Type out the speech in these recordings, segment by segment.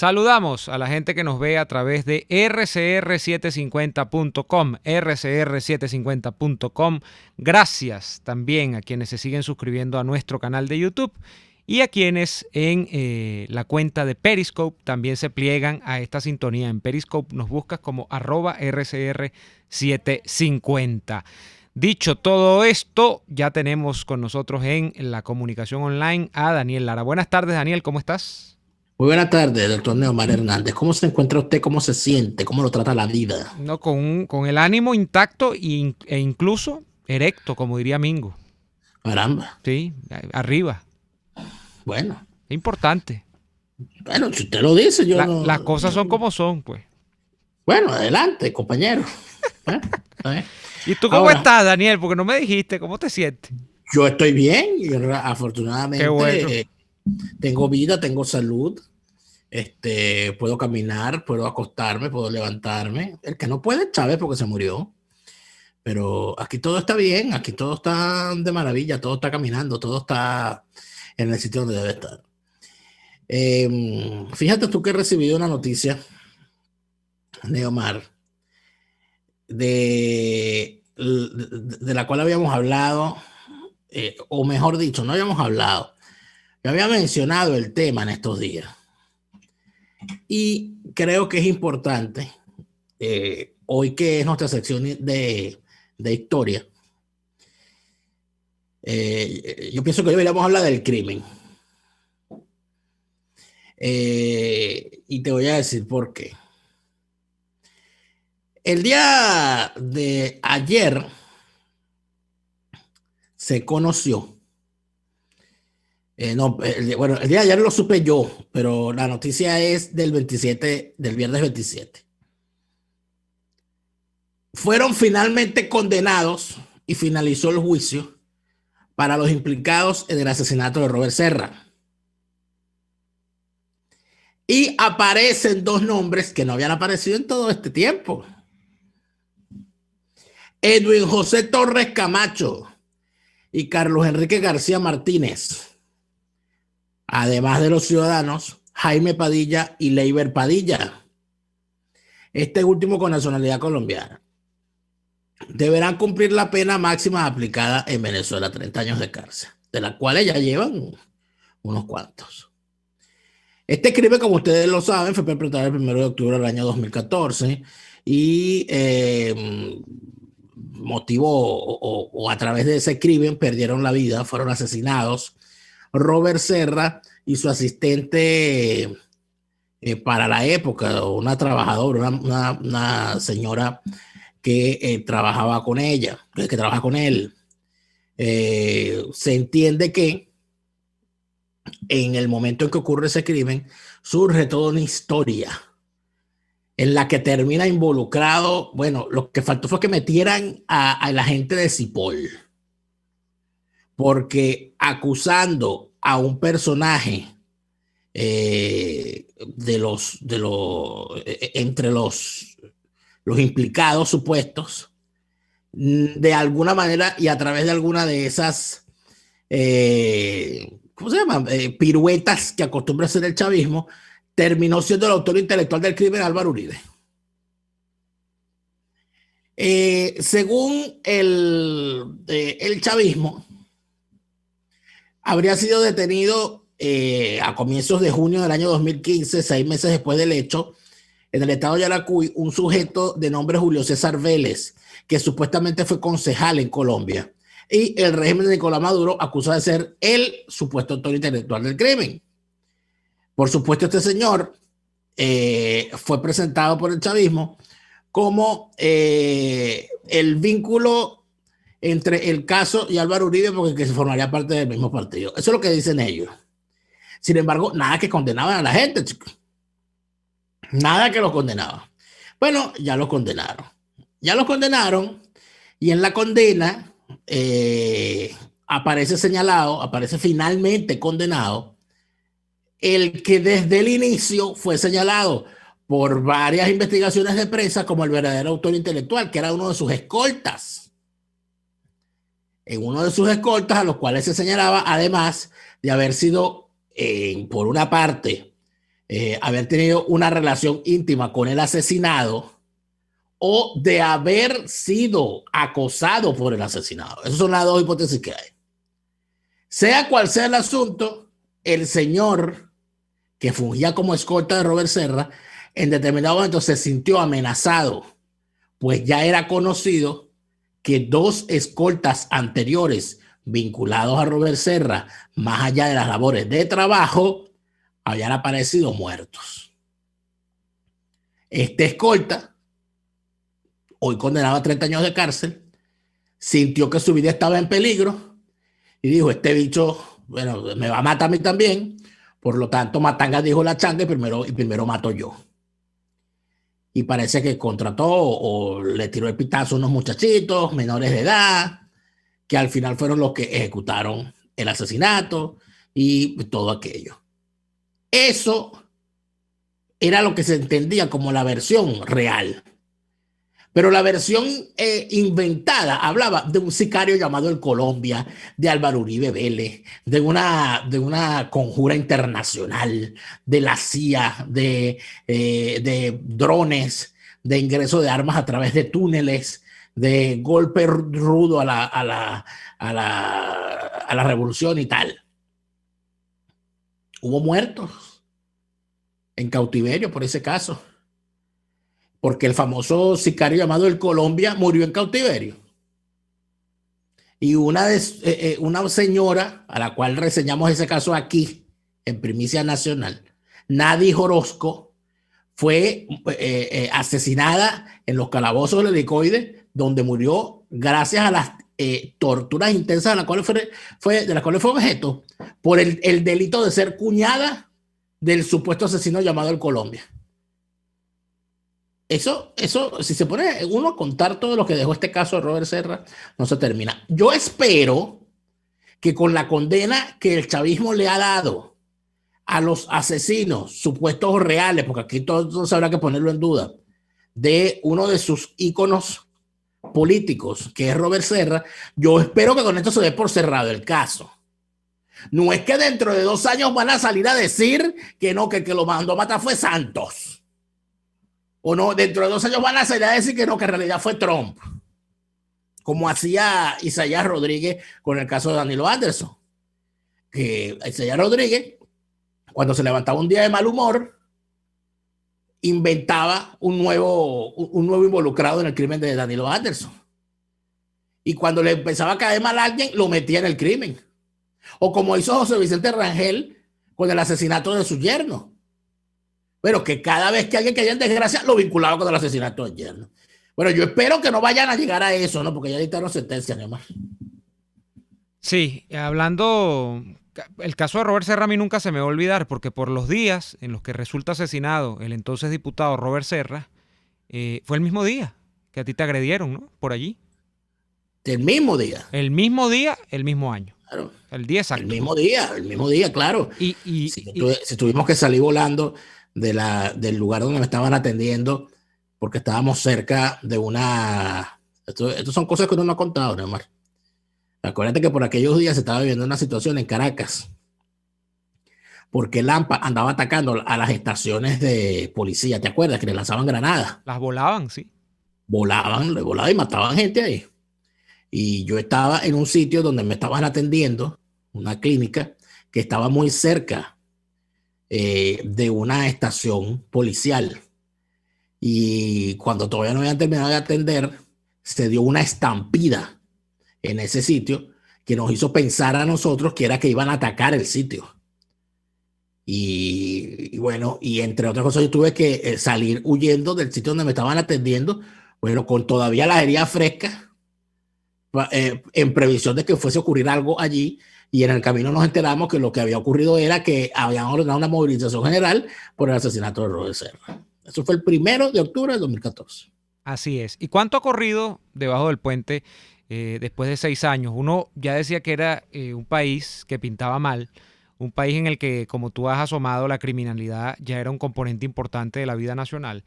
Saludamos a la gente que nos ve a través de rcr750.com, rcr750.com. Gracias también a quienes se siguen suscribiendo a nuestro canal de YouTube y a quienes en la cuenta de Periscope también se pliegan a esta sintonía. En Periscope nos buscas como @rcr750. Dicho todo esto, ya tenemos con nosotros en la comunicación online a Daniel Lara. Buenas tardes, Daniel, ¿cómo estás? Muy buenas tardes, doctor Neomar Hernández. ¿Cómo se encuentra usted? ¿Cómo se siente? ¿Cómo lo trata la vida? No, con el ánimo intacto e incluso erecto, como diría Mingo. Caramba. Sí, arriba. Bueno, Es importante. bueno, si usted lo dice, yo Las no. cosas son como son, pues. Bueno, adelante, compañero. ¿Eh? ¿Eh? ¿Y tú cómo Ahora, estás, Daniel? Porque no me dijiste, ¿cómo te sientes? yo estoy bien y Qué bueno. afortunadamente tengo vida, tengo salud. Puedo caminar, puedo acostarme, puedo levantarme. El que no puede, sabe porque se murió. Pero aquí todo está bien, aquí todo está de maravilla, todo está caminando, todo está en el sitio donde debe estar. Fíjate tú que he recibido una noticia, Neomar, de la cual habíamos hablado, o mejor dicho, no habíamos hablado. Yo había mencionado el tema en estos días y creo que es importante, hoy que es nuestra sección de historia, yo pienso que hoy deberíamos hablar del crimen. Y te voy a decir por qué. El día de ayer se conoció, no, bueno, el día de ayer lo supe yo, pero la noticia es del 27, del viernes 27. Fueron finalmente condenados y finalizó el juicio para los implicados en el asesinato de Robert Serra. Y aparecen dos nombres que no habían aparecido en todo este tiempo. Edwin José Torres Camacho y Carlos Enrique García Martínez, además de los ciudadanos Jaime Padilla y Leiber Padilla, este último con nacionalidad colombiana. Deberán cumplir la pena máxima aplicada en Venezuela, 30 años de cárcel, de la cual ya llevan unos cuantos. Este crimen, como ustedes lo saben, fue perpetrado el 1 de octubre del año 2014 y motivo o a través de ese crimen perdieron la vida, fueron asesinados Robert Serra y su asistente para la época, una trabajadora, una señora que trabajaba con ella, que trabaja con él. Se entiende que en el momento en que ocurre ese crimen surge toda una historia en la que termina involucrado, bueno, lo que faltó fue que metieran a la gente de Cipol, porque acusando a un personaje entre los implicados supuestos, de alguna manera y a través de alguna de esas, ¿cómo se llama? Piruetas que acostumbra hacer el chavismo, terminó siendo el autor intelectual del crimen Álvaro Uribe. Según el chavismo, habría sido detenido a comienzos de junio del año 2015, 6 meses después del hecho, en el estado de Yaracuy, un sujeto de nombre Julio César Vélez, que supuestamente fue concejal en Colombia. Y el régimen de Nicolás Maduro acusa de ser el supuesto autor intelectual del crimen. Por supuesto, este señor fue presentado por el chavismo como el vínculo entre el caso y Álvaro Uribe, porque que se formaría parte del mismo partido. Eso es lo que dicen ellos. Sin embargo, nada que condenaban a la gente, chicos. Nada que los condenaba. Bueno, ya los condenaron. Ya los condenaron y en la condena aparece señalado, aparece finalmente condenado el que desde el inicio fue señalado por varias investigaciones de prensa como el verdadero autor intelectual, que era uno de sus escoltas. En uno de sus escoltas, a los cuales se señalaba, además de haber sido, por una parte, haber tenido una relación íntima con el asesinado o de haber sido acosado por el asesinado. Esas son las dos hipótesis que hay. Sea cual sea el asunto, el señor que fungía como escolta de Robert Serra, en determinado momento se sintió amenazado, pues ya era conocido que 2 escoltas anteriores vinculados a Robert Serra, más allá de las labores de trabajo, habían aparecido muertos. Este escolta, hoy condenado a 30 años de cárcel, sintió que su vida estaba en peligro y dijo, este bicho, bueno, me va a matar a mí también, por lo tanto, Matanga dijo la changa y primero mato yo. Y parece que contrató o le tiró el pitazo a unos muchachitos menores de edad, que al final fueron los que ejecutaron el asesinato y todo aquello. Eso era lo que se entendía como la versión real. Pero la versión inventada hablaba de un sicario llamado el Colombia, de Álvaro Uribe Vélez, de una conjura internacional, de la CIA, de drones, de ingreso de armas a través de túneles, de golpe rudo a la revolución y tal. Hubo muertos en cautiverio por ese caso, porque el famoso sicario llamado el Colombia murió en cautiverio. Y una señora a la cual reseñamos ese caso aquí, en Primicia Nacional, Nadi Orozco, fue asesinada en los calabozos del Helicoide, donde murió gracias a las torturas intensas de las cuales fue objeto por el delito de ser cuñada del supuesto asesino llamado el Colombia. Eso, si se pone uno a contar todo lo que dejó este caso de Robert Serra, no se termina. Yo espero que con la condena que el chavismo le ha dado a los asesinos supuestos o reales, porque aquí todo habrá que ponerlo en duda, de uno de sus íconos políticos, que es Robert Serra, yo espero que con esto se dé por cerrado el caso. No es que dentro de 2 años van a salir a decir que no, que lo mandó a matar fue Santos. O no, dentro de 2 años van a salir a decir que no, que en realidad fue Trump. Como hacía Isaías Rodríguez con el caso de Danilo Anderson. Que Isaías Rodríguez, cuando se levantaba un día de mal humor, inventaba un nuevo involucrado en el crimen de Danilo Anderson. Y cuando le empezaba a caer mal a alguien, lo metía en el crimen. O como hizo José Vicente Rangel con el asesinato de su yerno. Pero que cada vez que alguien caía en desgracia lo vinculaba con el asesinato del yerno. Bueno, yo espero que no vayan a llegar a eso, ¿no? Porque ya dictaron sentencia, además. Sí, hablando, el caso de Robert Serra a mí nunca se me va a olvidar, porque por los días en los que resulta asesinado el entonces diputado Robert Serra, fue el mismo día que a ti te agredieron, ¿no? Por allí. El mismo día. El mismo día, el mismo año. Claro. El día exacto. El mismo día, claro. Si tuvimos que salir volando del lugar donde me estaban atendiendo, porque estábamos cerca de una... Esto son cosas que uno no ha contado, Neomar. Acuérdate que por aquellos días se estaba viviendo una situación en Caracas, porque Lampa andaba atacando a las estaciones de policía, ¿te acuerdas? Que le lanzaban granadas. Las volaban, sí. Volaban y mataban gente ahí. Y yo estaba en un sitio donde me estaban atendiendo, una clínica, que estaba muy cerca de una estación policial. Y cuando todavía no habían terminado de atender, se dio una estampida en ese sitio que nos hizo pensar a nosotros que era que iban a atacar el sitio. Y bueno, y entre otras cosas yo tuve que salir huyendo del sitio donde me estaban atendiendo, bueno, con todavía la herida fresca, en previsión de que fuese a ocurrir algo allí. Y en el camino nos enteramos que lo que había ocurrido era que habían ordenado una movilización general por el asesinato de Robert Serra. Eso fue el 1 de octubre de 2014. Así es. ¿Y cuánto ha corrido debajo del puente después de 6 años? Uno ya decía que era un país que pintaba mal, un país en el que, como tú has asomado, la criminalidad ya era un componente importante de la vida nacional.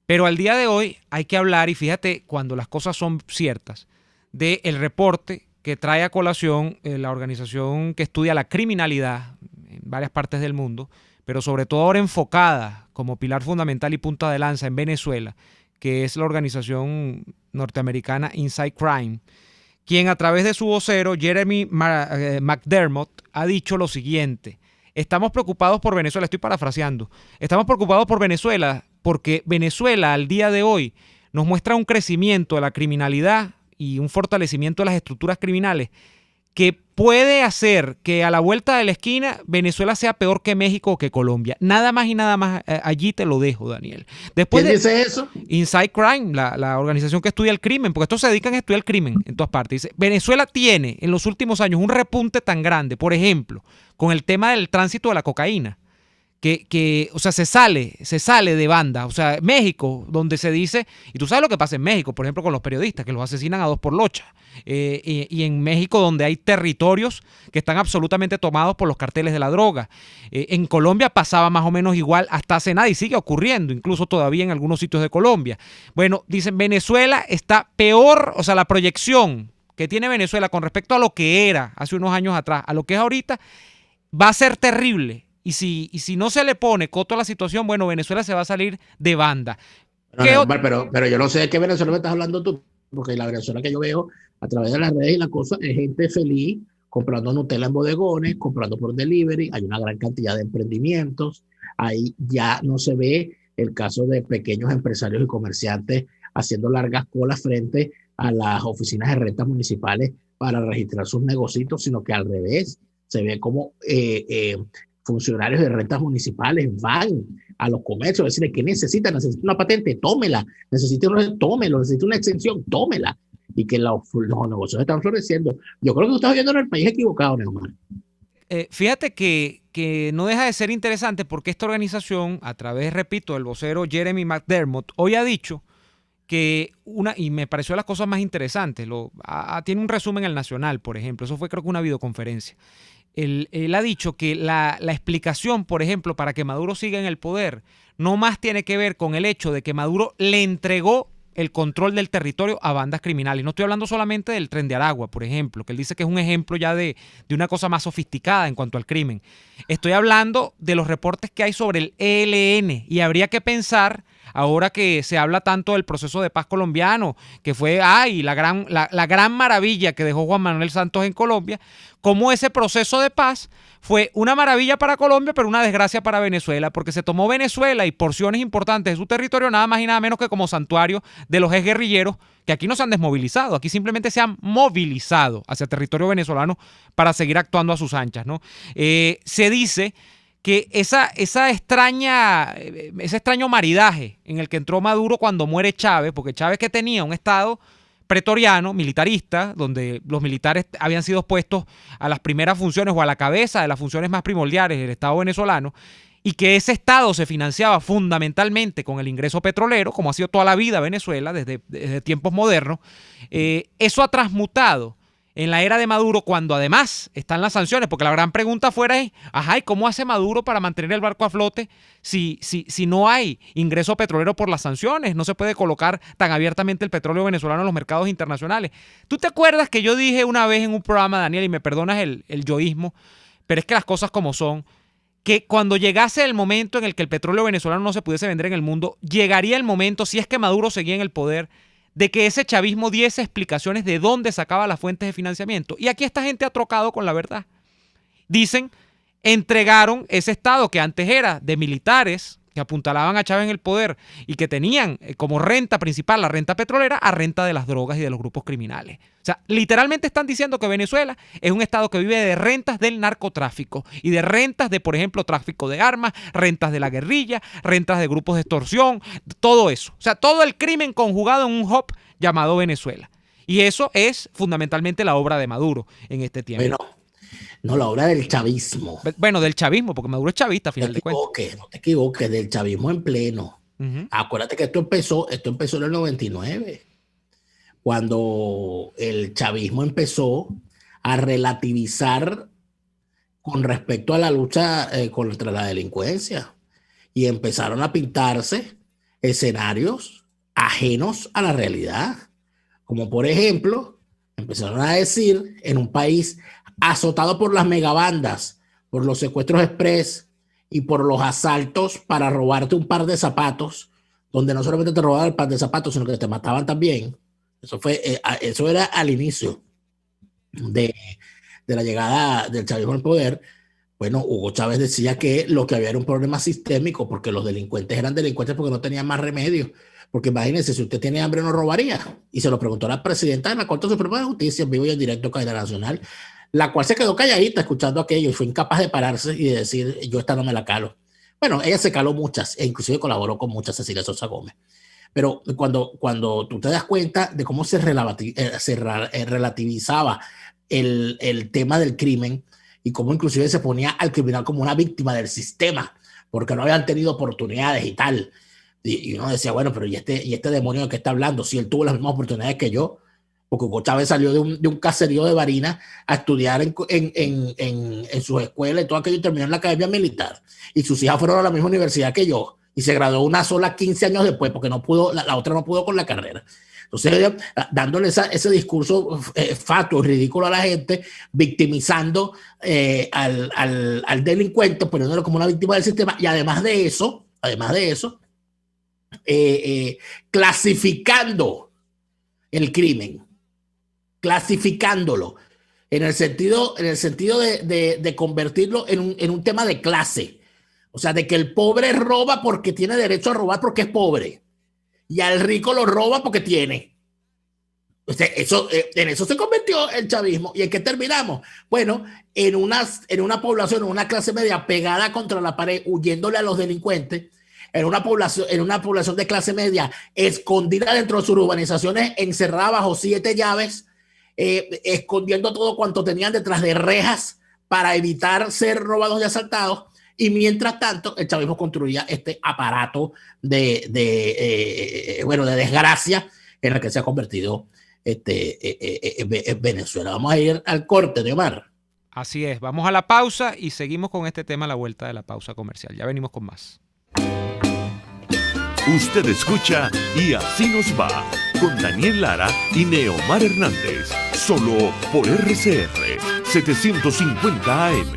Pero al día de hoy hay que hablar, y fíjate, cuando las cosas son ciertas, del reporte que trae a colación la organización que estudia la criminalidad en varias partes del mundo, pero sobre todo ahora enfocada como pilar fundamental y punta de lanza en Venezuela, que es la organización norteamericana Inside Crime, quien a través de su vocero, Jeremy McDermott, ha dicho lo siguiente: estamos preocupados por Venezuela, estoy parafraseando, estamos preocupados por Venezuela porque Venezuela al día de hoy nos muestra un crecimiento de la criminalidad y un fortalecimiento de las estructuras criminales que puede hacer que a la vuelta de la esquina Venezuela sea peor que México o que Colombia. Nada más y nada más, allí te lo dejo, Daniel. ¿Quién dice eso? Inside Crime, la organización que estudia el crimen, porque estos se dedican a estudiar el crimen en todas partes. Dice, Venezuela tiene en los últimos años un repunte tan grande, por ejemplo, con el tema del tránsito de la cocaína, o sea, se sale de banda. O sea, México, donde se dice, y tú sabes lo que pasa en México, por ejemplo, con los periodistas, que los asesinan a dos por locha. Y en México, donde hay territorios que están absolutamente tomados por los carteles de la droga. En Colombia pasaba más o menos igual hasta hace nada y sigue ocurriendo, incluso todavía en algunos sitios de Colombia. Bueno, dicen, Venezuela está peor, o sea, la proyección que tiene Venezuela con respecto a lo que era hace unos años atrás, a lo que es ahorita, va a ser terrible. Y si no se le pone coto a la situación, bueno, Venezuela se va a salir de banda. Pero yo no sé de qué Venezuela me estás hablando tú, porque la Venezuela que yo veo a través de las redes y la cosa es gente feliz comprando Nutella en bodegones, comprando por delivery, hay una gran cantidad de emprendimientos, ahí ya no se ve el caso de pequeños empresarios y comerciantes haciendo largas colas frente a las oficinas de rentas municipales para registrar sus negocios, sino que al revés, se ve como funcionarios de rentas municipales van a los comercios a decirle que necesita una patente, tómela, necesita una exención, tómela, y que los negocios están floreciendo. Yo creo que tú estás viviendo en el país equivocado, Neomar. Fíjate que no deja de ser interesante porque esta organización, a través, repito, del vocero Jeremy McDermott, hoy ha dicho que y me pareció las cosas más interesantes, tiene un resumen en el Nacional, por ejemplo, eso fue creo que una videoconferencia. Él ha dicho que la explicación, por ejemplo, para que Maduro siga en el poder, no más tiene que ver con el hecho de que Maduro le entregó el control del territorio a bandas criminales. No estoy hablando solamente del Tren de Aragua, por ejemplo, que él dice que es un ejemplo ya de una cosa más sofisticada en cuanto al crimen. Estoy hablando de los reportes que hay sobre el ELN y habría que pensar, ahora que se habla tanto del proceso de paz colombiano, que fue la gran maravilla que dejó Juan Manuel Santos en Colombia, cómo ese proceso de paz fue una maravilla para Colombia, pero una desgracia para Venezuela, porque se tomó Venezuela y porciones importantes de su territorio, nada más y nada menos que como santuario de los exguerrilleros, que aquí no se han desmovilizado, aquí simplemente se han movilizado hacia el territorio venezolano para seguir actuando a sus anchas, ¿no? Se dice que ese extraño maridaje en el que entró Maduro cuando muere Chávez, porque Chávez, que tenía un estado pretoriano, militarista, donde los militares habían sido puestos a las primeras funciones o a la cabeza de las funciones más primordiales del Estado venezolano, y que ese Estado se financiaba fundamentalmente con el ingreso petrolero, como ha sido toda la vida Venezuela, desde tiempos modernos. Eso ha transmutado en la era de Maduro, cuando además están las sanciones, porque la gran pregunta afuera es, ¿y cómo hace Maduro para mantener el barco a flote si no hay ingreso petrolero por las sanciones? No se puede colocar tan abiertamente el petróleo venezolano en los mercados internacionales. ¿Tú te acuerdas que yo dije una vez en un programa, Daniel, y me perdonas el yoísmo, pero es que las cosas como son, que cuando llegase el momento en el que el petróleo venezolano no se pudiese vender en el mundo, llegaría el momento, si es que Maduro seguía en el poder, de que ese chavismo diese explicaciones de dónde sacaba las fuentes de financiamiento? Y aquí esta gente ha trocado con la verdad. Dicen, entregaron ese Estado que antes era de militares que apuntalaban a Chávez en el poder y que tenían como renta principal la renta petrolera, a renta de las drogas y de los grupos criminales. O sea, literalmente están diciendo que Venezuela es un Estado que vive de rentas del narcotráfico y de rentas de, por ejemplo, tráfico de armas, rentas de la guerrilla, rentas de grupos de extorsión, todo eso. O sea, todo el crimen conjugado en un hub llamado Venezuela. Y eso es fundamentalmente la obra de Maduro en este tiempo. Bueno, no, la obra del chavismo. Bueno, del chavismo, porque Maduro es chavista, a final de cuentas. No te equivoques, del chavismo en pleno. Acuérdate que esto empezó en el 99, cuando el chavismo empezó a relativizar con respecto a la lucha contra la delincuencia, y empezaron a pintarse escenarios ajenos a la realidad, como por ejemplo, empezaron a decir, en un país azotado por las megabandas, por los secuestros express y por los asaltos para robarte un par de zapatos, donde no solamente te robaban el par de zapatos, sino que te mataban también. Eso era al inicio de la llegada del chavismo al poder. Bueno, Hugo Chávez decía que lo que había era un problema sistémico, porque los delincuentes eran delincuentes porque no tenían más remedio. Porque imagínense, si usted tiene hambre no robaría. Y se lo preguntó a la presidenta de la Corte Suprema de Justicia en vivo y en directo, cadena nacional, la cual se quedó calladita escuchando aquello y fue incapaz de pararse y de decir, yo esta no me la calo. Bueno, ella se caló muchas e inclusive colaboró con muchas, Cecilia Sosa Gómez. Pero cuando tú te das cuenta de cómo se relativizaba el tema del crimen y cómo inclusive se ponía al criminal como una víctima del sistema, porque no habían tenido oportunidades y tal. Y uno decía, bueno, pero ¿y este demonio de qué está hablando? Si él tuvo las mismas oportunidades que yo, porque Hugo Chávez salió de un caserío de Barinas a estudiar en sus escuelas y todo aquello, y terminó en la academia militar. Y sus hijas fueron a la misma universidad que yo. Y se graduó una sola 15 años después, porque no pudo, la otra no pudo con la carrera. Entonces, dándole ese discurso fatuo, ridículo a la gente, victimizando al delincuente, poniéndolo como una víctima del sistema, y además de eso, clasificando el crimen, clasificándolo, en el sentido de convertirlo en un tema de clase. O sea, de que el pobre roba porque tiene derecho a robar porque es pobre. Y al rico lo roba porque tiene. O sea, en eso se convirtió el chavismo. ¿Y en qué terminamos? Bueno, en una población, en una clase media pegada contra la pared, huyéndole a los delincuentes, en una población de clase media escondida dentro de sus urbanizaciones, encerrada bajo 7 llaves, escondiendo todo cuanto tenían detrás de rejas para evitar ser robados y asaltados. Y mientras tanto, el chavismo construía este aparato de desgracia en el que se ha convertido Venezuela. Vamos a ir al corte, de Omar. Así es, vamos a la pausa y seguimos con este tema a la vuelta de la pausa comercial. Ya venimos con más. Usted escucha Y Así Nos Va, con Daniel Lara y Neomar Hernández, solo por RCR 750 AM.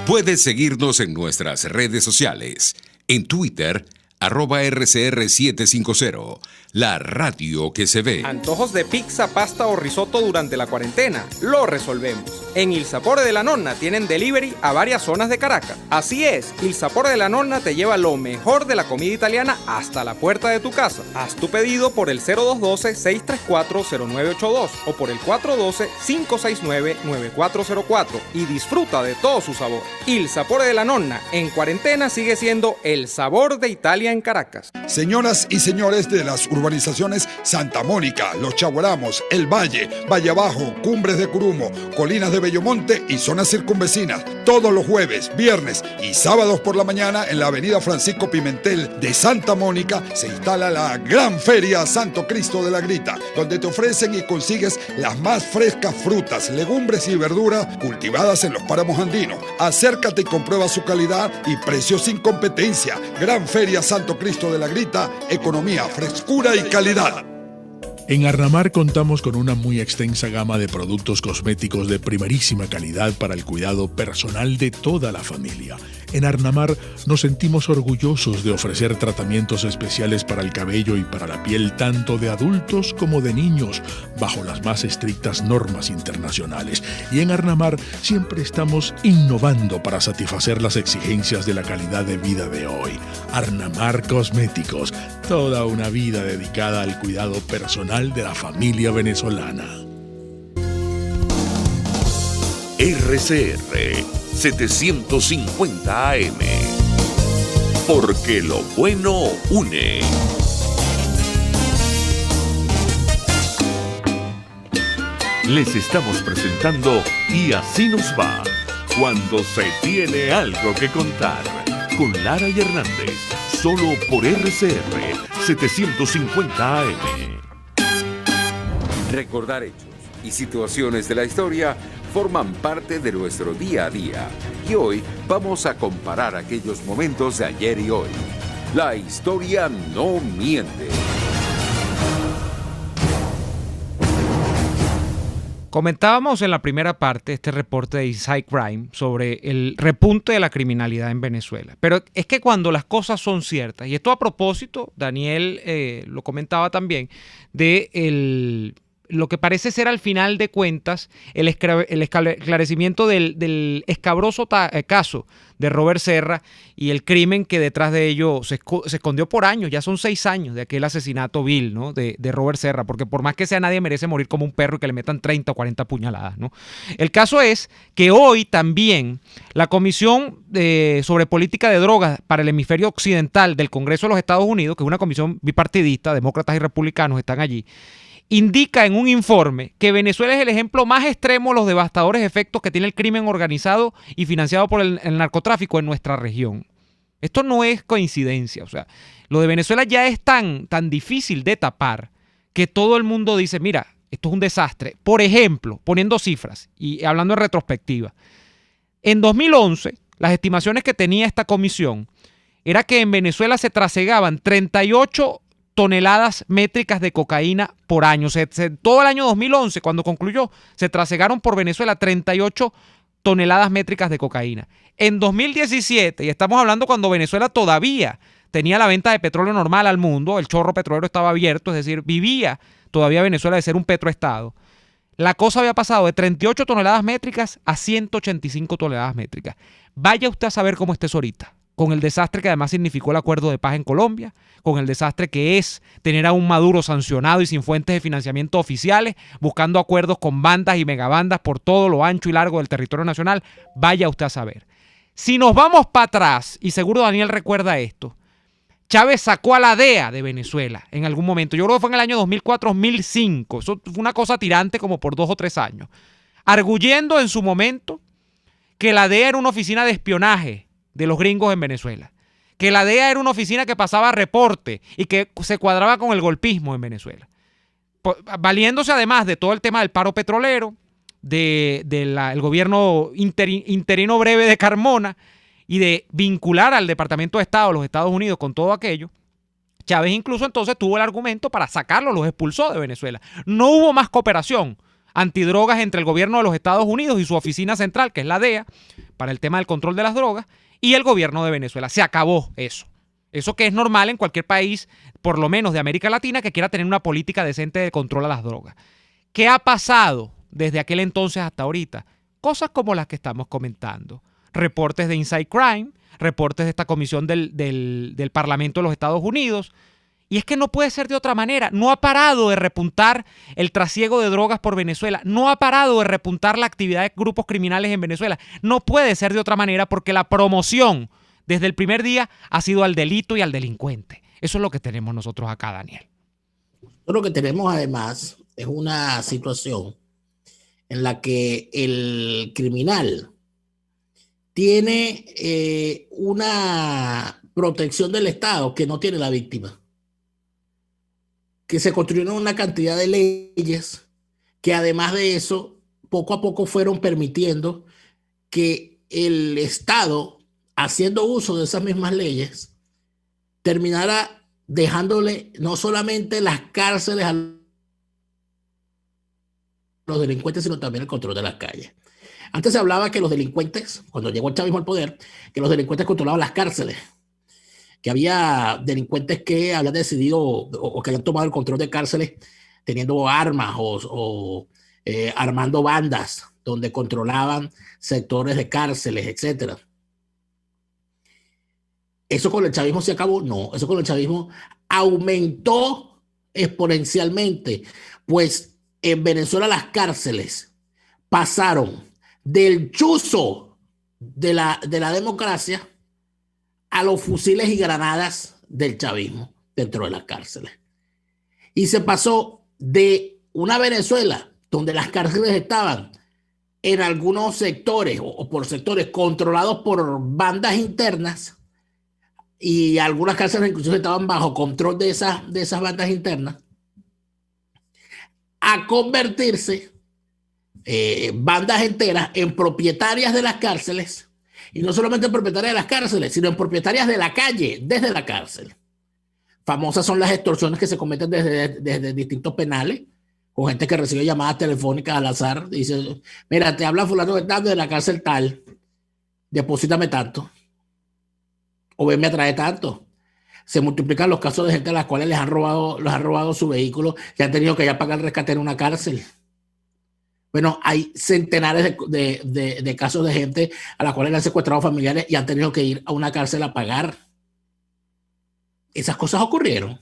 Puedes seguirnos en nuestras redes sociales. En Twitter, @RCR750, la radio que se ve. Antojos de pizza, pasta o risotto durante la cuarentena. Lo resolvemos. En Il Sapore de la Nonna tienen delivery a varias zonas de Caracas. Así es, Il Sapore de la Nonna te lleva lo mejor de la comida italiana hasta la puerta de tu casa. Haz tu pedido por el 0212-634-0982 o por el 412-569-9404 y disfruta de todo su sabor. Il Sapore de la Nonna en cuarentena sigue siendo el sabor de Italia en Caracas. Señoras y señores de las urbanizaciones Santa Mónica, Los Chaguaramos, El Valle, Valle Abajo, Cumbres de Curumo, Colinas de Bellomonte y zonas circunvecinas, todos los jueves, viernes y sábados por la mañana en la avenida Francisco Pimentel de Santa Mónica se instala la Gran Feria Santo Cristo de la Grita, donde te ofrecen y consigues las más frescas frutas, legumbres y verduras cultivadas en los páramos andinos. Acércate y comprueba su calidad y precios sin competencia. Gran Feria Santo Cristo de la Grita, economía, frescura y calidad. En Arnamar contamos con una muy extensa gama de productos cosméticos de primerísima calidad para el cuidado personal de toda la familia. En Arnamar nos sentimos orgullosos de ofrecer tratamientos especiales para el cabello y para la piel tanto de adultos como de niños, bajo las más estrictas normas internacionales. Y en Arnamar siempre estamos innovando para satisfacer las exigencias de la calidad de vida de hoy. Arnamar Cosméticos, toda una vida dedicada al cuidado personal de la familia venezolana. RCR 750 AM, porque lo bueno une. Les estamos presentando Y Así Nos Va, cuando se tiene algo que contar, con Lara y Hernández, solo por RCR 750 AM. Recordar hechos y situaciones de la historia forman parte de nuestro día a día. Y hoy vamos a comparar aquellos momentos de ayer y hoy. La historia no miente. Comentábamos en la primera parte este reporte de Inside Crime sobre el repunte de la criminalidad en Venezuela. Pero es que cuando las cosas son ciertas, y esto a propósito, Daniel lo comentaba también, de lo que parece ser al final de cuentas el esclarecimiento del escabroso caso de Robert Serra y el crimen que detrás de ello se escondió por años. Ya son 6 años de aquel asesinato vil, ¿no? de Robert Serra, porque por más que sea, nadie merece morir como un perro y que le metan 30 o 40 puñaladas, ¿no? El caso es que hoy también la Comisión sobre Política de Drogas para el Hemisferio Occidental del Congreso de los Estados Unidos, que es una comisión bipartidista, demócratas y republicanos están allí, indica en un informe que Venezuela es el ejemplo más extremo de los devastadores efectos que tiene el crimen organizado y financiado por el narcotráfico en nuestra región. Esto no es coincidencia, o sea, lo de Venezuela ya es tan difícil de tapar que todo el mundo dice, mira, esto es un desastre. Por ejemplo, poniendo cifras y hablando en retrospectiva, en 2011, las estimaciones que tenía esta comisión era que en Venezuela se trasegaban 38 toneladas métricas de cocaína por año. Todo el año 2011, cuando concluyó, se trasegaron por Venezuela 38 toneladas métricas de cocaína. En 2017, y estamos hablando cuando Venezuela todavía tenía la venta de petróleo normal al mundo, el chorro petrolero estaba abierto, es decir, vivía todavía Venezuela de ser un petroestado, la cosa había pasado de 38 toneladas métricas a 185 toneladas métricas. Vaya usted a saber cómo esté eso ahorita, con el desastre que además significó el acuerdo de paz en Colombia, con el desastre que es tener a un Maduro sancionado y sin fuentes de financiamiento oficiales, buscando acuerdos con bandas y megabandas por todo lo ancho y largo del territorio nacional. Vaya usted a saber. Si nos vamos para atrás, y seguro Daniel recuerda esto, Chávez sacó a la DEA de Venezuela en algún momento. Yo creo que fue en el año 2004-2005. Eso fue una cosa tirante como por 2 o 3 años. Arguyendo en su momento que la DEA era una oficina de espionaje de los gringos en Venezuela. Que la DEA era una oficina que pasaba reporte y que se cuadraba con el golpismo en Venezuela. Valiéndose además de todo el tema del paro petrolero, del gobierno interino breve de Carmona y de vincular al Departamento de Estado de los Estados Unidos con todo aquello, Chávez incluso entonces tuvo el argumento para sacarlo, los expulsó de Venezuela. No hubo más cooperación antidrogas entre el gobierno de los Estados Unidos y su oficina central, que es la DEA, para el tema del control de las drogas, y el gobierno de Venezuela. Se acabó eso. Eso que es normal en cualquier país, por lo menos de América Latina, que quiera tener una política decente de control a las drogas. ¿Qué ha pasado desde aquel entonces hasta ahorita? Cosas como las que estamos comentando. Reportes de Inside Crime, reportes de esta comisión del Parlamento de los Estados Unidos. Y es que no puede ser de otra manera. No ha parado de repuntar el trasiego de drogas por Venezuela. No ha parado de repuntar la actividad de grupos criminales en Venezuela. No puede ser de otra manera porque la promoción desde el primer día ha sido al delito y al delincuente. Eso es lo que tenemos nosotros acá, Daniel. Lo que tenemos además es una situación en la que el criminal tiene una protección del Estado que no tiene la víctima. Que se construyeron una cantidad de leyes que además de eso, poco a poco fueron permitiendo que el Estado, haciendo uso de esas mismas leyes, terminara dejándole no solamente las cárceles a los delincuentes, sino también el control de las calles. Antes se hablaba que los delincuentes, cuando llegó el chavismo al poder, que los delincuentes controlaban las cárceles, que había delincuentes que habían decidido o que habían tomado el control de cárceles teniendo armas o armando bandas donde controlaban sectores de cárceles, etc. ¿Eso con el chavismo se acabó? No, eso con el chavismo aumentó exponencialmente, pues en Venezuela las cárceles pasaron del chuzo de la democracia a los fusiles y granadas del chavismo dentro de las cárceles. Y se pasó de una Venezuela donde las cárceles estaban en algunos sectores o por sectores controlados por bandas internas, y algunas cárceles incluso estaban bajo control de esas bandas internas, a convertirse bandas enteras en propietarias de las cárceles, y no solamente en propietarias de las cárceles, sino en propietarias de la calle, desde la cárcel. Famosas son las extorsiones que se cometen desde distintos penales, con gente que recibe llamadas telefónicas al azar. Dice, mira, te habla fulano de tal, de la cárcel tal, deposítame tanto, o venme a traer tanto. Se multiplican los casos de gente a las cuales les han robado su vehículo y han tenido que ya pagar el rescate en una cárcel. Bueno, hay centenares de casos de gente a las cuales le han secuestrado familiares y han tenido que ir a una cárcel a pagar. Esas cosas ocurrieron.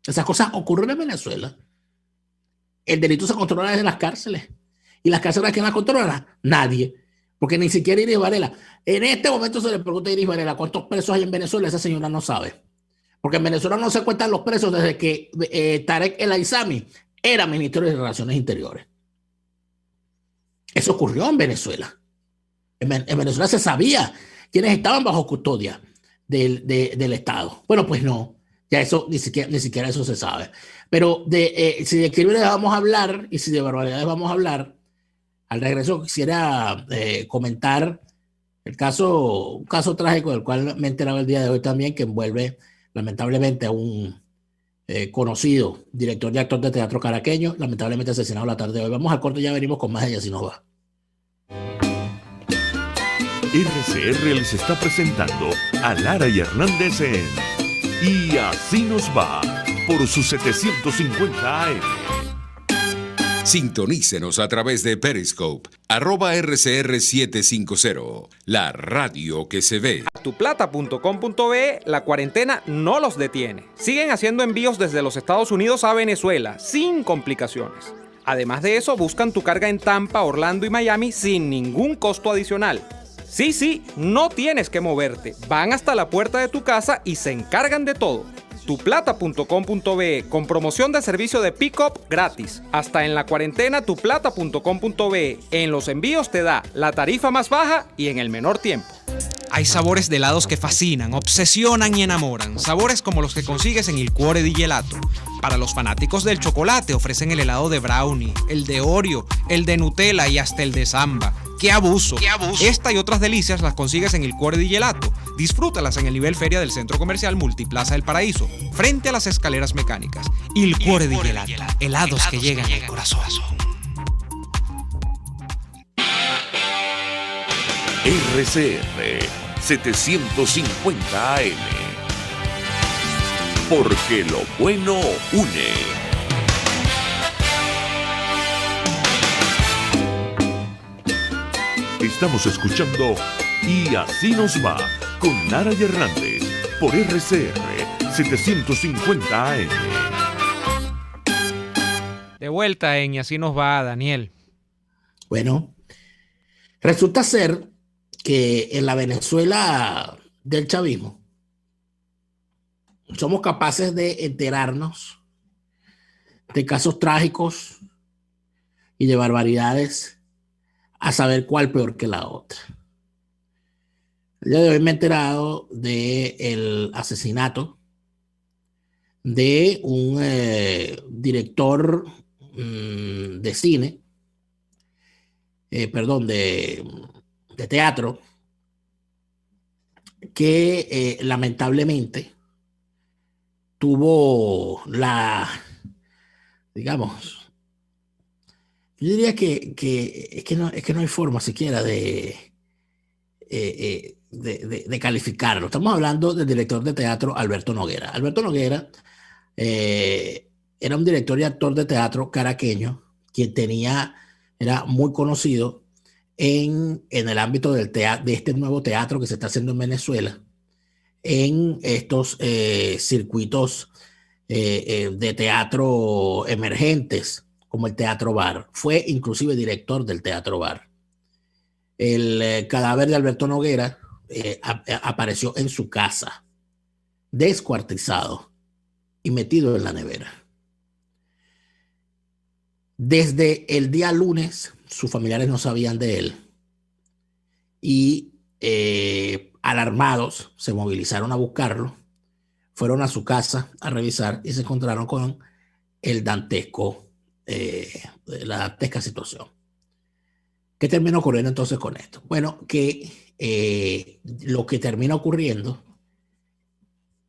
Esas cosas ocurren en Venezuela. El delito se controla desde las cárceles. ¿Y las cárceles quién las controla? Nadie. Porque ni siquiera Iris Varela. En este momento se le pregunta a Iris Varela cuántos presos hay en Venezuela. Esa señora no sabe. Porque en Venezuela no se cuentan los presos desde que Tarek El Aizami era ministro de Relaciones Interiores. Eso ocurrió en Venezuela. En Venezuela se sabía quiénes estaban bajo custodia del Estado. Bueno, pues no. Ya eso, ni siquiera eso se sabe. Pero si de crímenes vamos a hablar y si de barbaridades vamos a hablar, al regreso quisiera comentar un caso trágico del cual me he enterado el día de hoy también, que envuelve lamentablemente a un conocido director y actor de teatro caraqueño, lamentablemente asesinado la tarde de hoy. Vamos al corte y ya venimos con más de Así Nos Va. RCR les está presentando a Lara y Hernández en Y Así Nos Va por sus 750 AM. Sintonícenos a través de Periscope, @RCR750, la radio que se ve. Tuplata.com.be, la cuarentena no los detiene. Siguen haciendo envíos desde los Estados Unidos a Venezuela, sin complicaciones. Además de eso, buscan tu carga en Tampa, Orlando y Miami sin ningún costo adicional. Sí, no tienes que moverte. Van hasta la puerta de tu casa y se encargan de todo. Tuplata.com.be, con promoción de servicio de pick-up gratis. Hasta en la cuarentena, tuplata.com.be. En los envíos te da la tarifa más baja y en el menor tiempo. Hay sabores de helados que fascinan, obsesionan y enamoran. Sabores como los que consigues en Il Cuore di Gelato. Para los fanáticos del chocolate ofrecen el helado de brownie, el de Oreo, el de Nutella y hasta el de Samba. ¡Qué abuso! ¡Qué abuso! Esta y otras delicias las consigues en Il Cuore di Gelato. Disfrútalas en el nivel feria del Centro Comercial Multiplaza del Paraíso, frente a las escaleras mecánicas. Il Cuore di Gelato. Helados que llegan al corazón. RCR 750 AM. Porque lo bueno une. Estamos escuchando Y Así Nos Va con Lara y Hernández por RCR 750 AM. De vuelta en Y Así Nos Va, Daniel. Bueno, resulta ser que en la Venezuela del chavismo somos capaces de enterarnos de casos trágicos y de barbaridades a saber cuál peor que la otra. El día de hoy me he enterado del asesinato de un director de cine, de teatro, que lamentablemente tuvo digamos, yo diría que no hay forma siquiera de calificarlo. Estamos hablando del director de teatro Alberto Noguera. Alberto Noguera era un director y actor de teatro caraqueño, quien era muy conocido en el ámbito de este nuevo teatro que se está haciendo en Venezuela, en estos circuitos de teatro emergentes, como el Teatro Bar. Fue inclusive director del Teatro Bar. El cadáver de Alberto Noguera apareció en su casa, descuartizado y metido en la nevera. Desde el día lunes, sus familiares no sabían de él y alarmados se movilizaron a buscarlo, fueron a su casa a revisar y se encontraron con la dantesca situación. ¿Qué termina ocurriendo entonces con esto? Bueno, que lo que termina ocurriendo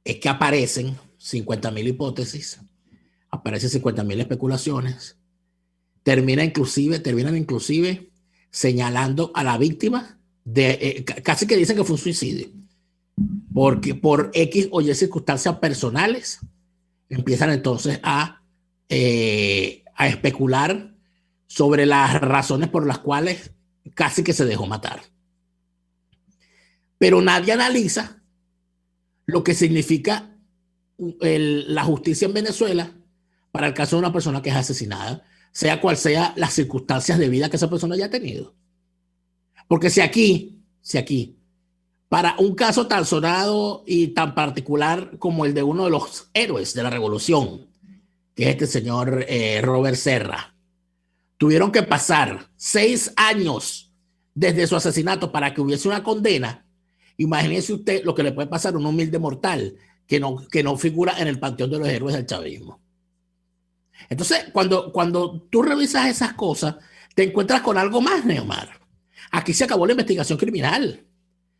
es que aparecen 50.000 hipótesis, aparecen 50.000 especulaciones terminan inclusive señalando a la víctima casi que dicen que fue un suicidio, porque por X o Y circunstancias personales empiezan entonces a especular sobre las razones por las cuales casi que se dejó matar. Pero nadie analiza lo que significa la justicia en Venezuela para el caso de una persona que es asesinada, sea cual sea las circunstancias de vida que esa persona haya tenido. Porque si aquí, para un caso tan sonado y tan particular como el de uno de los héroes de la revolución, que es este señor Robert Serra, tuvieron que pasar 6 años desde su asesinato para que hubiese una condena, imagínese usted lo que le puede pasar a un humilde mortal que no figura en el panteón de los héroes del chavismo. Entonces, cuando tú revisas esas cosas, te encuentras con algo más, Neomar. Aquí se acabó la investigación criminal.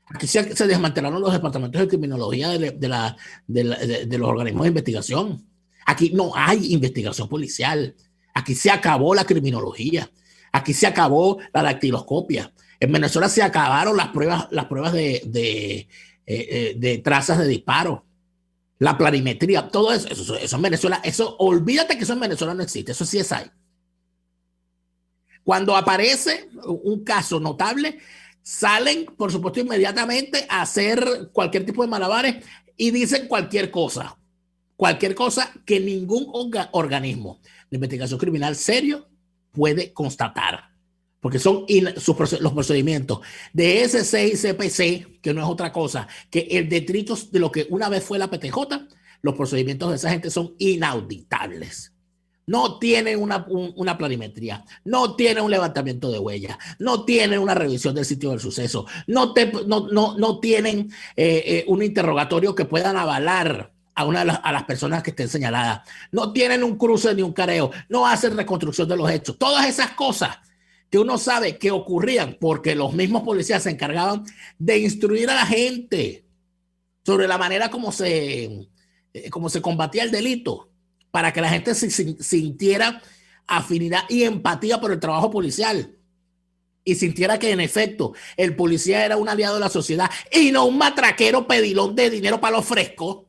Aquí se desmantelaron los departamentos de criminología de los organismos de investigación. Aquí no hay investigación policial. Aquí se acabó la criminología. Aquí se acabó la dactiloscopia. En Venezuela se acabaron las pruebas de trazas de disparo. La planimetría, todo eso en Venezuela, olvídate que eso en Venezuela no existe, eso sí es ahí. Cuando aparece un caso notable, salen, por supuesto, inmediatamente a hacer cualquier tipo de malabares y dicen cualquier cosa que ningún organismo de investigación criminal serio puede constatar. Porque son los procedimientos de SC y CPC, que no es otra cosa que el detrito de lo que una vez fue la PTJ, los procedimientos de esa gente son inauditables. No tienen una planimetría, no tienen un levantamiento de huellas, no tienen una revisión del sitio del suceso, no tienen un interrogatorio que puedan avalar a las personas que estén señaladas, no tienen un cruce ni un careo, no hacen reconstrucción de los hechos. Todas esas cosas que uno sabe que ocurrían porque los mismos policías se encargaban de instruir a la gente sobre la manera como se combatía el delito, para que la gente se sintiera afinidad y empatía por el trabajo policial y sintiera que en efecto el policía era un aliado de la sociedad y no un matraquero pedilón de dinero para los frescos.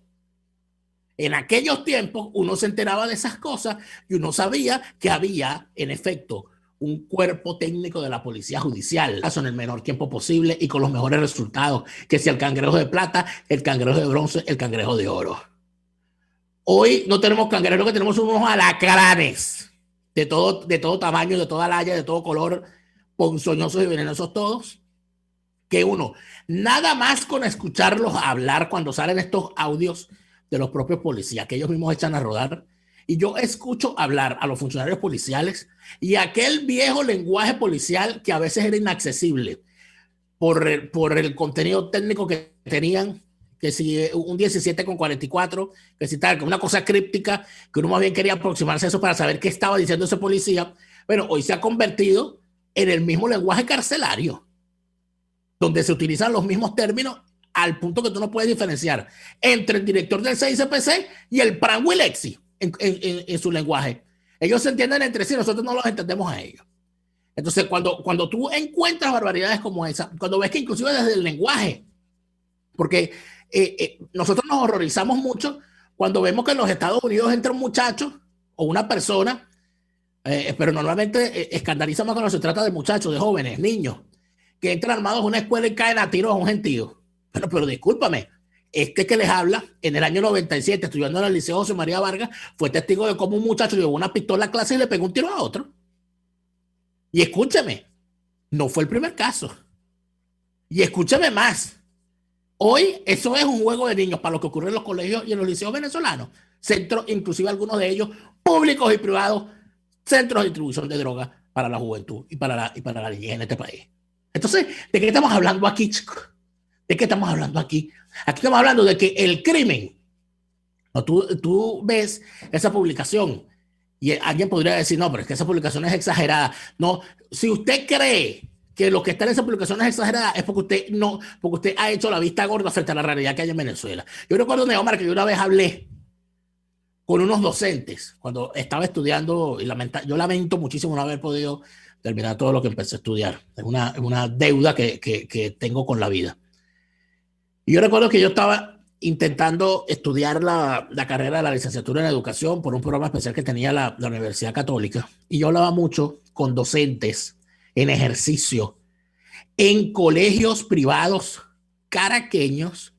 En aquellos tiempos uno se enteraba de esas cosas y uno sabía que había en efecto un cuerpo técnico de la policía judicial en el menor tiempo posible y con los mejores resultados, que si el cangrejo de plata, el cangrejo de bronce, el cangrejo de oro. Hoy no tenemos cangrejos, lo que tenemos son unos alacranes de todo tamaño, de toda laya, de todo color, ponzoñosos y venenosos todos, que uno, nada más con escucharlos hablar cuando salen estos audios de los propios policías, que ellos mismos echan a rodar, y yo escucho hablar a los funcionarios policiales y aquel viejo lenguaje policial que a veces era inaccesible por el contenido técnico que tenían, que si un 17,44, que si tal, que una cosa críptica, que uno más bien quería aproximarse a eso para saber qué estaba diciendo ese policía, pero hoy se ha convertido en el mismo lenguaje carcelario, donde se utilizan los mismos términos al punto que tú no puedes diferenciar entre el director del CICPC y el Pran Wilexi en su lenguaje. Ellos se entienden entre sí, nosotros no los entendemos a ellos. Entonces, cuando tú encuentras barbaridades como esa, cuando ves que inclusive desde el lenguaje, porque nosotros nos horrorizamos mucho cuando vemos que en los Estados Unidos entra un muchacho o una persona, pero normalmente escandaliza más cuando se trata de muchachos, de jóvenes, niños, que entran armados a una escuela y caen a tiros a un gentío. Pero discúlpame, este que les habla, en el año 97, estudiando en el Liceo José María Vargas, fue testigo de cómo un muchacho llevó una pistola a clase y le pegó un tiro a otro. Y escúcheme, no fue el primer caso. Y escúcheme más. Hoy eso es un juego de niños para lo que ocurre en los colegios y en los liceos venezolanos. Centros, inclusive algunos de ellos, públicos y privados, centros de distribución de drogas para la juventud y para la niñez en este país. Entonces, ¿de qué estamos hablando aquí, chicos? ¿De qué estamos hablando aquí? Aquí estamos hablando de que el crimen, no, tú ves esa publicación y alguien podría decir, no, pero es que esa publicación es exagerada. No, si usted cree que lo que está en esa publicación es exagerada, es porque usted ha hecho la vista gorda frente a la realidad que hay en Venezuela. Yo recuerdo, Neomar, que yo una vez hablé con unos docentes cuando estaba estudiando, y yo lamento muchísimo no haber podido terminar todo lo que empecé a estudiar. Es una deuda que tengo con la vida. Y yo recuerdo que yo estaba intentando estudiar la carrera de la licenciatura en educación por un programa especial que tenía la Universidad Católica. Y yo hablaba mucho con docentes en ejercicio en colegios privados caraqueños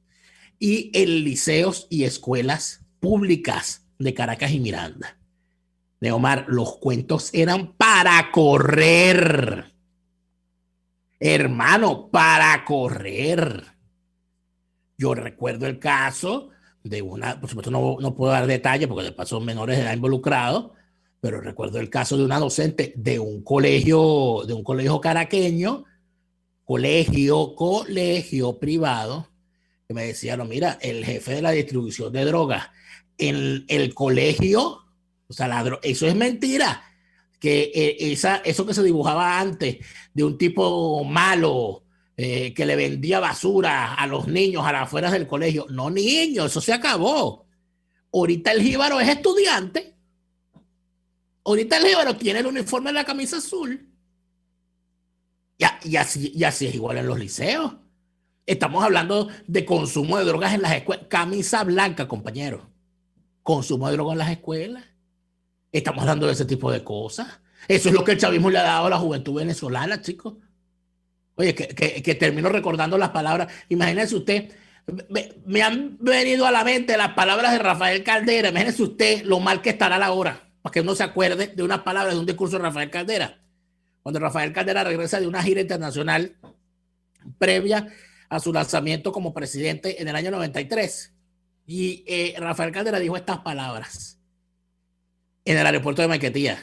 y en liceos y escuelas públicas de Caracas y Miranda. Neomar, los cuentos eran para correr. Hermano, para correr. Yo recuerdo el caso de una, por supuesto no puedo dar detalles porque de paso menores de edad involucrados, pero recuerdo el caso de una docente de un colegio caraqueño, colegio privado, que me decía, no, mira, el jefe de la distribución de drogas en el colegio, o sea, eso es mentira, que eso que se dibujaba antes de un tipo malo que le vendía basura a los niños a las afueras del colegio, no, niños, eso se acabó. Ahorita el jíbaro es estudiante, ahorita el jíbaro tiene el uniforme de la camisa azul, y así es igual en los liceos. Estamos hablando de consumo de drogas en las escuelas, camisa blanca, compañero. Consumo de drogas en las escuelas. Estamos hablando de ese tipo de cosas. Eso es lo que el chavismo le ha dado a la juventud venezolana, chicos. Oye, que termino recordando las palabras. Imagínense usted, me han venido a la mente las palabras de Rafael Caldera. Imagínense usted lo mal que estará la hora, para que uno se acuerde de unas palabras de un discurso de Rafael Caldera. Cuando Rafael Caldera regresa de una gira internacional previa a su lanzamiento como presidente en el año 93. Y Rafael Caldera dijo estas palabras en el aeropuerto de Maiquetía.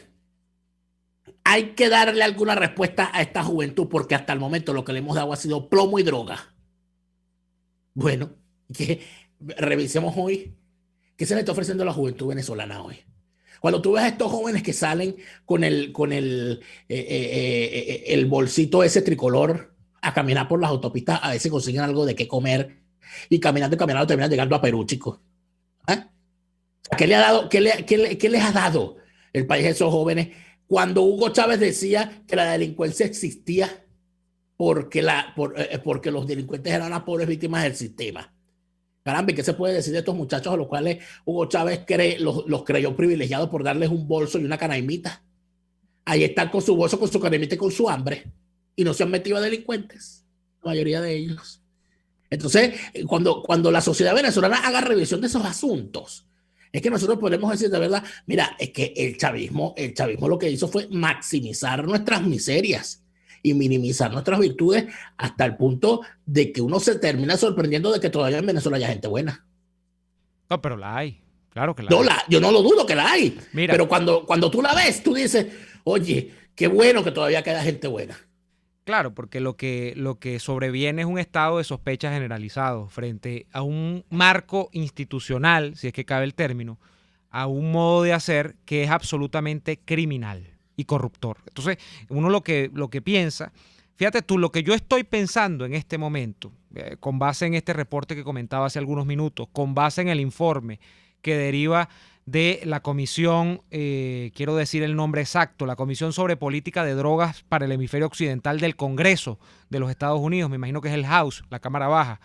Hay que darle alguna respuesta a esta juventud porque hasta el momento lo que le hemos dado ha sido plomo y droga. Bueno, que revisemos hoy qué se le está ofreciendo a la juventud venezolana hoy. Cuando tú ves a estos jóvenes que salen con el bolsito ese tricolor a caminar por las autopistas, a veces consiguen algo de qué comer y caminando terminan llegando a Perú, chicos. ¿Eh? ¿Qué les ha dado el país a esos jóvenes cuando Hugo Chávez decía que la delincuencia existía porque los delincuentes eran las pobres víctimas del sistema? Caramba, ¿qué se puede decir de estos muchachos a los cuales Hugo Chávez los creyó privilegiados por darles un bolso y una canaimita? Ahí están con su bolso, con su canaimita y con su hambre. Y no se han metido a delincuentes, la mayoría de ellos. Entonces, cuando la sociedad venezolana haga revisión de esos asuntos, es que nosotros podemos decir de verdad, mira, es que el chavismo lo que hizo fue maximizar nuestras miserias y minimizar nuestras virtudes hasta el punto de que uno se termina sorprendiendo de que todavía en Venezuela haya gente buena. No, pero la hay. Claro que la hay. Yo no lo dudo que la hay. Mira, pero cuando tú la ves, tú dices, oye, qué bueno que todavía queda gente buena. Claro, porque lo que sobreviene es un estado de sospecha generalizado frente a un marco institucional, si es que cabe el término, a un modo de hacer que es absolutamente criminal y corruptor. Entonces, uno lo que piensa, fíjate tú, lo que yo estoy pensando en este momento, con base en este reporte que comentaba hace algunos minutos, con base en el informe que deriva de la comisión, quiero decir el nombre exacto, la Comisión sobre Política de Drogas para el Hemisferio Occidental del Congreso de los Estados Unidos, me imagino que es el House, la Cámara Baja,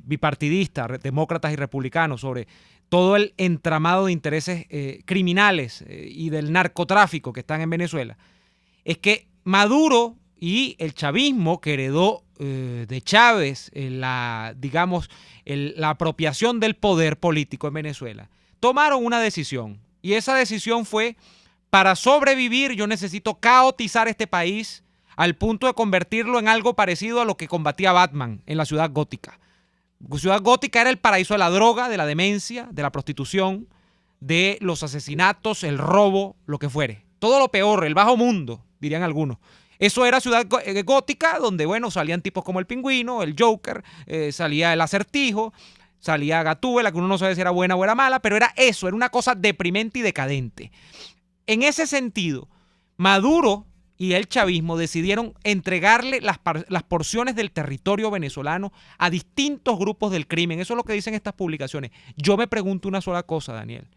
bipartidista, demócratas y republicanos, sobre todo el entramado de intereses criminales y del narcotráfico que están en Venezuela, es que Maduro y el chavismo que heredó de Chávez, la apropiación del poder político en Venezuela, tomaron una decisión, y esa decisión fue: para sobrevivir yo necesito caotizar este país al punto de convertirlo en algo parecido a lo que combatía Batman en la Ciudad Gótica. La Ciudad Gótica era el paraíso de la droga, de la demencia, de la prostitución, de los asesinatos, el robo, lo que fuere. Todo lo peor, el bajo mundo, dirían algunos. Eso era Ciudad Gótica, donde, bueno, salían tipos como el Pingüino, el Joker, salía el Acertijo, salía Gatúbela, que uno no sabe si era buena o era mala, pero era eso, era una cosa deprimente y decadente. En ese sentido, Maduro y el chavismo decidieron entregarle las porciones del territorio venezolano a distintos grupos del crimen. Eso es lo que dicen estas publicaciones. Yo me pregunto una sola cosa, Daniel.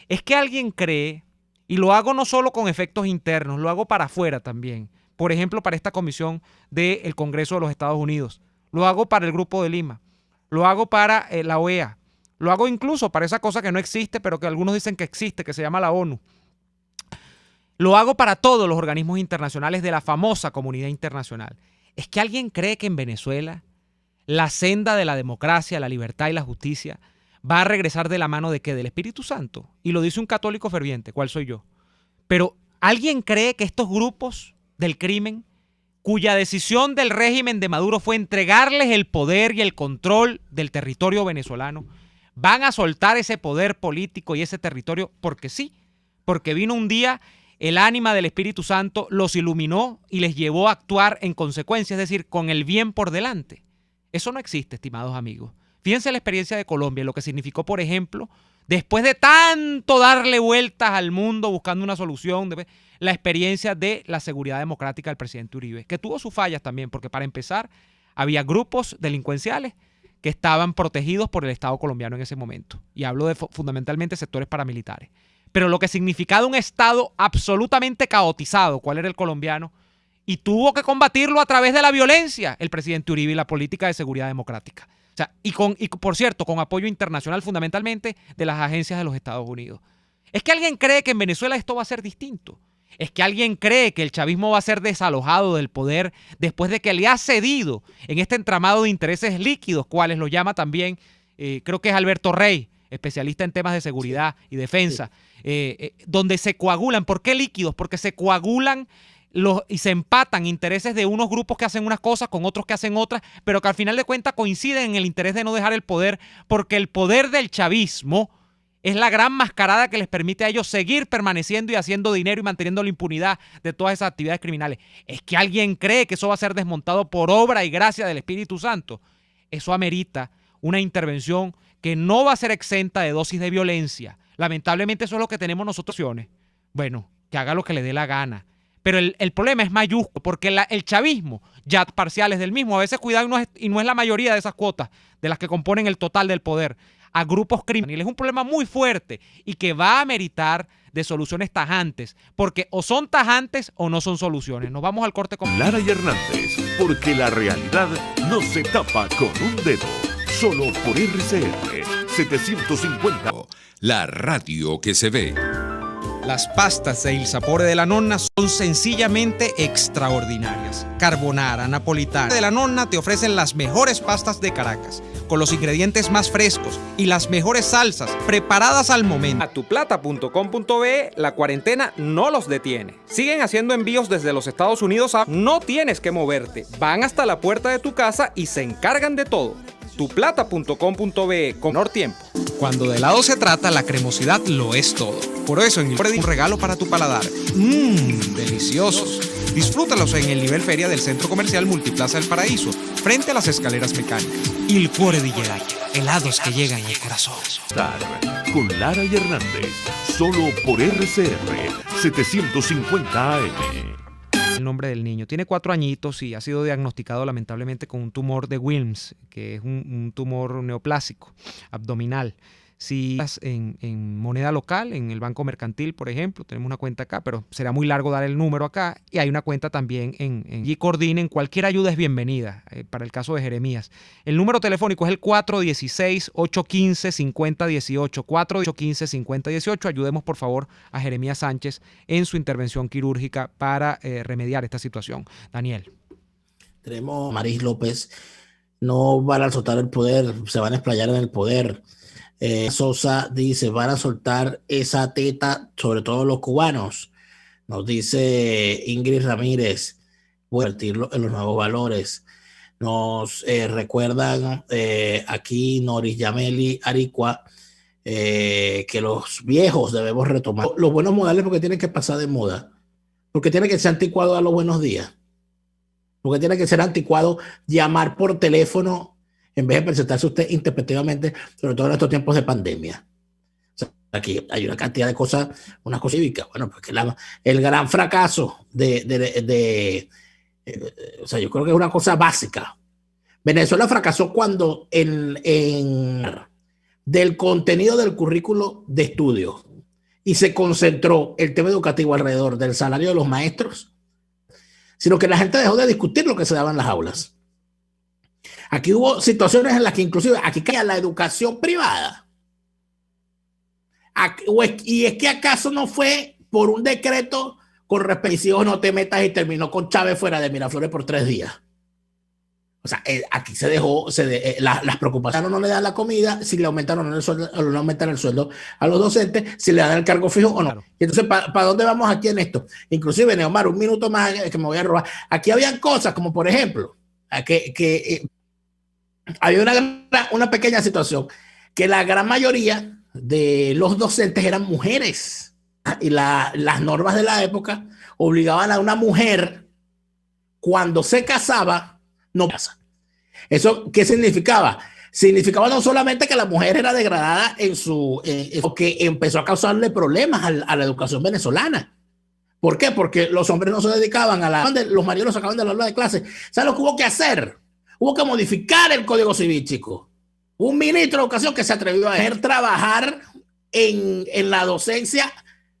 es que alguien cree, y lo hago no solo con efectos internos, lo hago para afuera también. Por ejemplo, para esta comisión del Congreso de los Estados Unidos. Lo hago para el Grupo de Lima. Lo hago para la OEA. Lo hago incluso para esa cosa que no existe, pero que algunos dicen que existe, que se llama la ONU. Lo hago para todos los organismos internacionales de la famosa comunidad internacional. Es que alguien cree que en Venezuela la senda de la democracia, la libertad y la justicia va a regresar de la mano de ¿qué? Del Espíritu Santo. Y lo dice un católico ferviente, ¿cuál soy yo? Pero ¿alguien cree que estos grupos del crimen, cuya decisión del régimen de Maduro fue entregarles el poder y el control del territorio venezolano, van a soltar ese poder político y ese territorio porque sí? Porque vino un día, el ánima del Espíritu Santo los iluminó y les llevó a actuar en consecuencia, es decir, con el bien por delante. Eso no existe, estimados amigos. Fíjense la experiencia de Colombia, lo que significó, por ejemplo, después de tanto darle vueltas al mundo buscando una solución, la experiencia de la seguridad democrática del presidente Uribe, que tuvo sus fallas también, porque para empezar, había grupos delincuenciales que estaban protegidos por el Estado colombiano en ese momento. Y hablo de fundamentalmente sectores paramilitares. Pero lo que significaba un Estado absolutamente caotizado, ¿cuál era el colombiano? Y tuvo que combatirlo a través de la violencia el presidente Uribe y la política de seguridad democrática. O sea, y por cierto, con apoyo internacional fundamentalmente de las agencias de los Estados Unidos. ¿Es que alguien cree que en Venezuela esto va a ser distinto? ¿Es que alguien cree que el chavismo va a ser desalojado del poder después de que le ha cedido en este entramado de intereses líquidos, cuales lo llama también, creo que es Alberto Rey, especialista en temas de seguridad y defensa, donde se coagulan? ¿Por qué líquidos? Porque se coagulan y se empatan intereses de unos grupos que hacen unas cosas con otros que hacen otras, pero que al final de cuentas coinciden en el interés de no dejar el poder, porque el poder del chavismo es la gran mascarada que les permite a ellos seguir permaneciendo y haciendo dinero y manteniendo la impunidad de todas esas actividades criminales. ¿Es que alguien cree que eso va a ser desmontado por obra y gracia del Espíritu Santo? Eso amerita una intervención que no va a ser exenta de dosis de violencia. Lamentablemente eso es lo que tenemos nosotros. Bueno, que haga lo que le dé la gana. Pero el problema es mayúsculo, porque el chavismo, ya parciales del mismo, a veces cuidado y no es la mayoría de esas cuotas de las que componen el total del poder, a grupos criminales. Es un problema muy fuerte y que va a meritar de soluciones tajantes, porque o son tajantes o no son soluciones. Nos vamos al corte con Lara y Hernández, porque la realidad no se tapa con un dedo. Solo por RCR 750. La radio que se ve. Las pastas de Il Sapore de la Nonna son sencillamente extraordinarias. Carbonara, napolitana. De la Nonna te ofrecen las mejores pastas de Caracas, con los ingredientes más frescos y las mejores salsas preparadas al momento. A tuplata.com.be la cuarentena no los detiene. Siguen haciendo envíos desde los Estados Unidos no tienes que moverte. Van hasta la puerta de tu casa y se encargan de todo. tuplata.com.be con menor tiempo. Cuando de helado se trata, la cremosidad lo es todo. Por eso en Il Cuore un regalo para tu paladar. Deliciosos. Disfrútalos en el nivel feria del Centro Comercial Multiplaza del Paraíso, frente a las escaleras mecánicas. Il Cuore di Gelato. Helados que llegan al corazón. Con Lara y Hernández, solo por RCR 750 AM. El nombre del niño. Tiene 4 añitos y ha sido diagnosticado lamentablemente con un tumor de Wilms, que es un tumor neoplásico abdominal. Si en moneda local, en el Banco Mercantil, por ejemplo, tenemos una cuenta acá, pero será muy largo dar el número acá, y hay una cuenta también en G-Coordinen. Cualquier ayuda es bienvenida para el caso de Jeremías. El número telefónico es el 416-815-5018, 416-5018. Ayudemos, por favor, a Jeremías Sánchez en su intervención quirúrgica para remediar esta situación. Daniel. Tenemos a Maris López. No van a soltar el poder, se van a explayar en el poder. Sosa dice, van a soltar esa teta, sobre todo los cubanos. Nos dice Ingrid Ramírez, voy a invertirlo en los nuevos valores. Nos recuerdan aquí Noris Yameli Aricua, que los viejos debemos retomar los buenos modales, porque tienen que pasar de moda, porque tiene que ser anticuado a los buenos días, porque tiene que ser anticuado llamar por teléfono en vez de presentarse usted interpretativamente, sobre todo en estos tiempos de pandemia. O sea, aquí hay una cantidad de cosas, unas cosas cívicas. Bueno, porque el gran fracaso o sea, yo creo que es una cosa básica. Venezuela fracasó cuando del contenido del currículo de estudio y se concentró el tema educativo alrededor del salario de los maestros, sino que la gente dejó de discutir lo que se daba en las aulas. Aquí hubo situaciones en las que inclusive aquí caía la educación privada. Y es que acaso no fue por un decreto con respecto no te metas y terminó con Chávez fuera de Miraflores por 3 días. O sea, aquí se dejó, las preocupaciones no le dan la comida, si le aumentaron el sueldo o no aumentan el sueldo a los docentes, si le dan el cargo fijo o no. Claro. Y entonces, ¿para dónde vamos aquí en esto? Inclusive, Neomar, un minuto más que me voy a robar. Aquí habían cosas como, por ejemplo, había una pequeña situación, que la gran mayoría de los docentes eran mujeres. Y las normas de la época obligaban a una mujer, cuando se casaba, no pasa. ¿Eso qué significaba? Significaba no solamente que la mujer era degradada que empezó a causarle problemas a la educación venezolana. ¿Por qué? Porque los hombres no se dedicaban los maridos los sacaban de la aula de clase. ¿Sabes lo que hubo que hacer? Hubo que modificar el Código Civil, chicos. Un ministro de Educación que se atrevió a trabajar en la docencia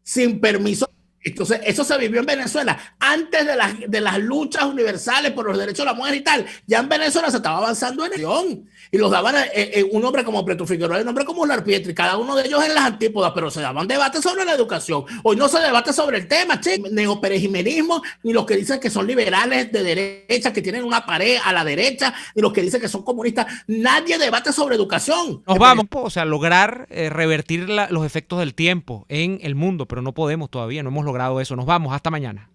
sin permiso. Entonces, eso se vivió en Venezuela. Antes de las luchas universales por los derechos de la mujer y tal, ya en Venezuela se estaba avanzando en el y los daban un hombre como Preto Figueroa y un hombre como Larpietri, cada uno de ellos en las antípodas, pero se daban debates sobre la educación. Hoy no se debate sobre el tema, neoperejimenismo, ni los que dicen que son liberales de derecha, que tienen una pared a la derecha, ni los que dicen que son comunistas. Nadie debate sobre educación. Nos vamos, o sea, lograr revertir los efectos del tiempo en el mundo, pero no podemos todavía, no hemos logrado eso. Nos vamos, hasta mañana.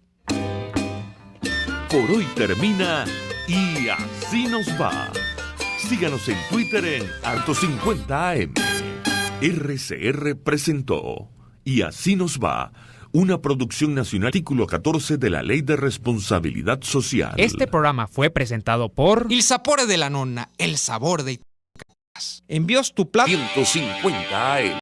Por hoy termina Y Así Nos Va. Síganos en Twitter en Alto50am. RCR presentó Y Así Nos Va, una producción nacional, artículo 14 de la Ley de Responsabilidad Social. Este programa fue presentado por Il Sapore della Nonna, el sabor de Envíos tu plato 150 AM.